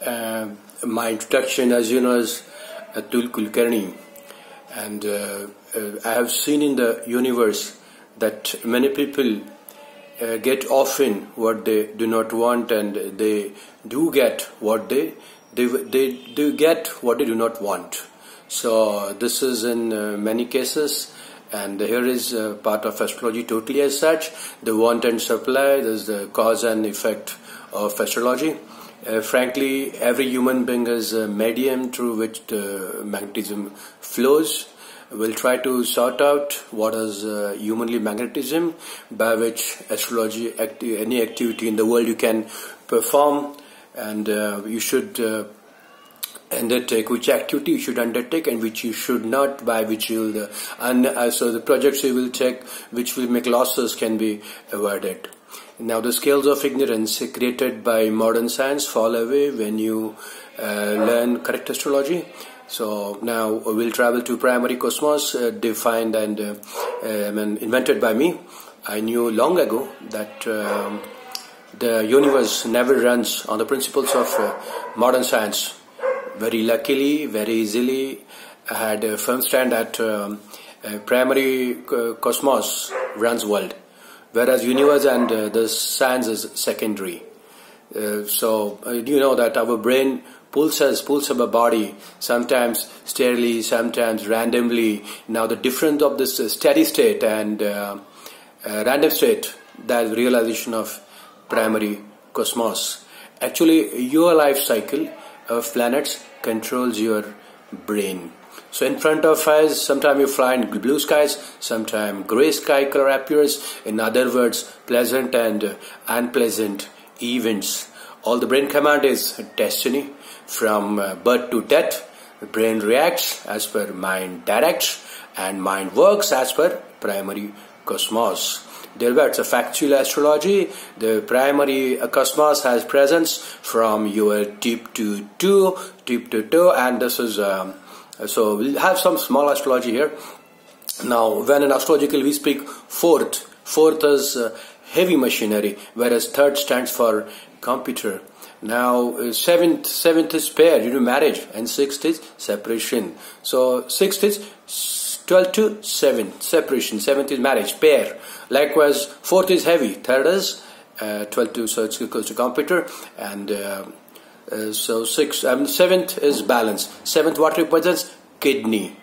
My introduction, as you know, is Atul Kulkarni, and I have seen in the universe that many people get often what they do not want, and they do get what they do get what they do not want. So this is in many cases, and here is part of astrology totally as such. The want and supply, there is the cause and effect of astrology. Frankly, every human being is a medium through which the magnetism flows. We'll try to sort out what is humanly magnetism, by which astrology, any activity in the world you can perform, and you should undertake, which activity you should undertake and which you should not, by which you will, so the projects you will take which will make losses can be avoided. Now the scales of ignorance created by modern science fall away when you learn correct astrology. So now we'll travel to primary cosmos, defined and invented by me. I knew long ago that the universe never runs on the principles of modern science. Very luckily, very easily, I had a firm stand at primary cosmos runs world, whereas universe and the science is secondary. So you know that our brain pulls our body, sometimes steadily, sometimes randomly. Now the difference of this steady state and random state, that is realization of primary cosmos. Actually, your life cycle of planets controls your brain. So in front of us, sometimes you fly in blue skies, sometimes grey sky color appears. In other words, pleasant and unpleasant events. All the brain command is destiny. From birth to death, the brain reacts as per mind directs, and mind works as per primary cosmos. Therefore, it's a factual astrology. The primary cosmos has presence from your tip to toe, and this is so we'll have some small astrology here. Now, when in astrological we speak fourth is heavy machinery, whereas third stands for computer. Now, seventh is pair, you do marriage, and sixth is separation. So sixth is 12 to 7, separation. Seventh is marriage, pair. Likewise, fourth is heavy. Third is 12 to, so it's equals to computer. And so seventh is balance. Seventh, what represents? Kidney.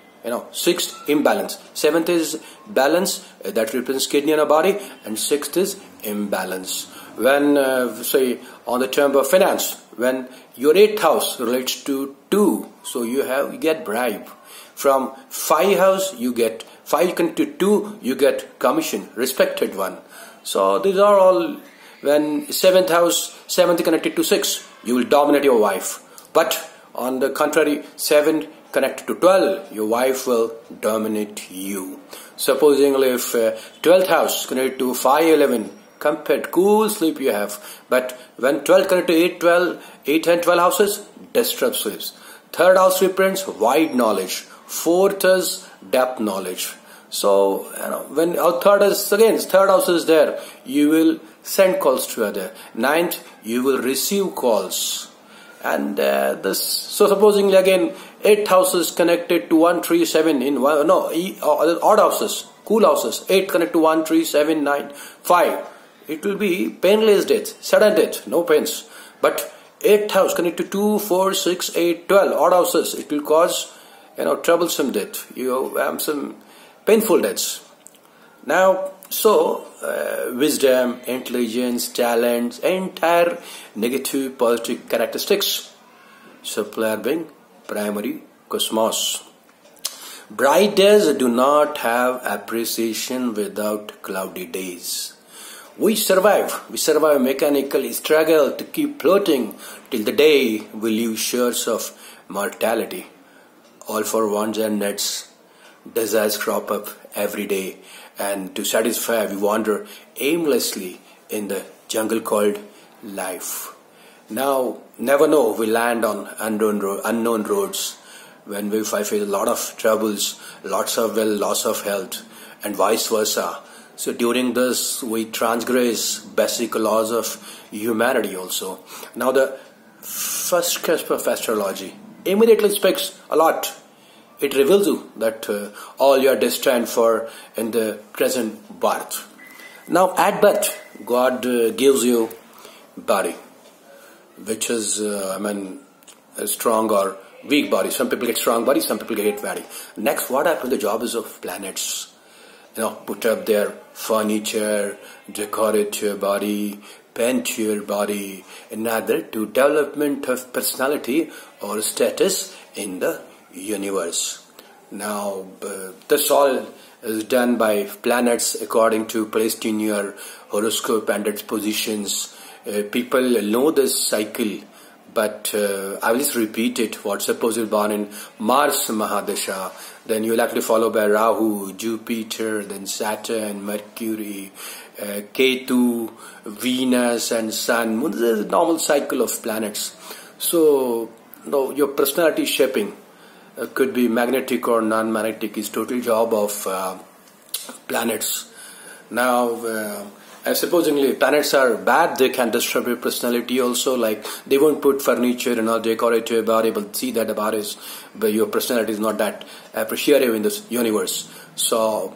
Sixth, imbalance. Seventh is balance, that represents kidney in a body, and sixth is imbalance. When, say, on the term of finance, when your 8th house relates to 2, so you get bribe. From 5 house, you get 5 connected to 2, you get commission, respected one. So these are all, when 7th house, 7th connected to 6, you will dominate your wife. But on the contrary, 7 connected to 12, your wife will dominate you. Supposingly if 12th house connected to 5, 11, compared cool sleep you have. But when 12 connected to 8 and 12 houses, disturbed sleeps. Third house represents wide knowledge. Fourth is depth knowledge. So when our third house is there, you will send calls to other. Ninth, you will receive calls. And so supposing again 8th house is connected to 1, 3, 7 in odd houses, cool houses. 8 connected to 1, 3, 7, 9, 5. It will be painless death, sudden death, no pains. But 8th house connected to 2, 4, 6, 8, 12 odd houses, it will cause troublesome death. You have some painful deaths. Now, so wisdom, intelligence, talents, entire negative, positive characteristics supply being primary cosmos. Bright days do not have appreciation without cloudy days. We survive mechanically, struggle to keep floating till the day we leave shores of mortality. All for wants and nets, desires crop up every day, and to satisfy we wander aimlessly in the jungle called life. Now, never know, we land on unknown roads when we face a lot of troubles, lots of loss of health, and vice versa. So during this, we transgress basic laws of humanity also. Now the first cusp of astrology immediately speaks a lot. It reveals you that all you are destined for in the present birth. Now at birth, God gives you body, which is, a strong or weak body. Some people get strong body, some people get weak body. Next, what happens? The job is of planets. Put up their furniture, decorate your body, paint your body, another to development of personality or status in the universe. Now, this all is done by planets according to placed in your horoscope and its positions. People know this cycle, but I will just repeat it. What suppose you're born in Mars Mahadasha, then you'll actually follow by Rahu, Jupiter, then Saturn, Mercury, Ketu, Venus and Sun. This is a normal cycle of planets. So, your personality shaping could be magnetic or non-magnetic is total job of planets. Now, supposingly planets are bad, they can disturb your personality also, like they won't put furniture and all decorate your body, but see that about is, but your personality is not that appreciative in this universe. So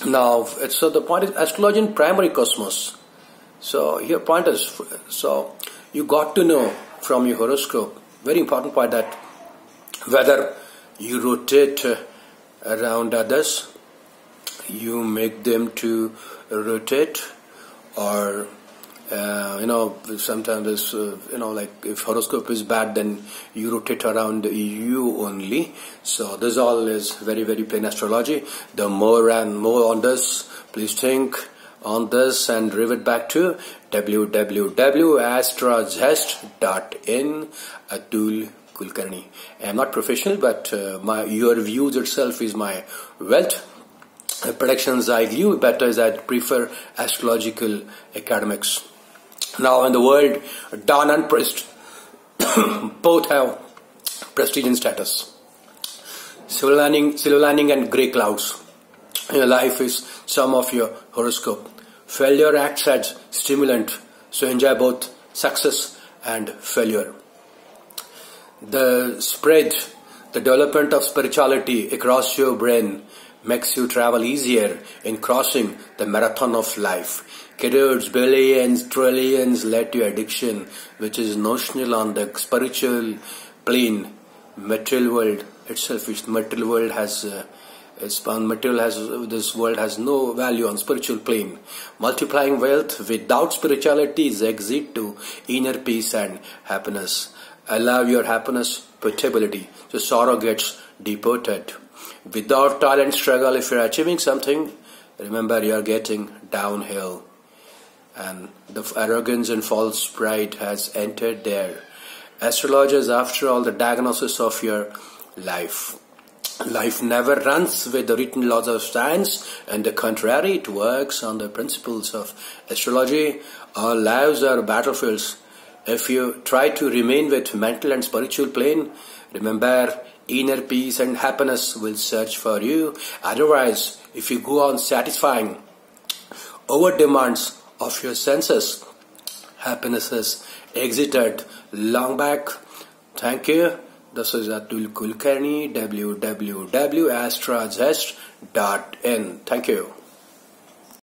now, so the point is astrology in primary cosmos. So your point is, so you got to know from your horoscope, very important point, that whether you rotate around others, you make them to rotate, or sometimes it's, like if horoscope is bad, then you rotate around you only. So this all is very, very plain astrology. The more and more on this, please think on this and revert back to www.astrologist.in. Atul Kulkarni. I am not professional, but your views itself is my wealth. Predictions I view better is I prefer astrological academics. Now in the world, dawn and priest both have prestige and status. Silver lining and grey clouds. Your life is some of your horoscope. Failure acts as stimulant, so enjoy both success and failure. The development of spirituality across your brain makes you travel easier in crossing the marathon of life. Crores, billions, trillions led to addiction, which is notional on the spiritual plane. Material world itself, which material world has this world has no value on spiritual plane. Multiplying wealth without spirituality is exit to inner peace and happiness. Allow your happiness portability, so sorrow gets deported. Without toil and struggle, if you're achieving something, remember you're getting downhill. And the arrogance and false pride has entered there. Astrology is, after all, the diagnosis of your life. Life never runs with the written laws of science, and the contrary, it works on the principles of astrology. Our lives are battlefields. If you try to remain with mental and spiritual plane, remember inner peace and happiness will search for you. Otherwise, if you go on satisfying over demands of your senses, happiness is exited long back. Thank you. This is Atul Kulkarni, www.astrologist.in. Thank you.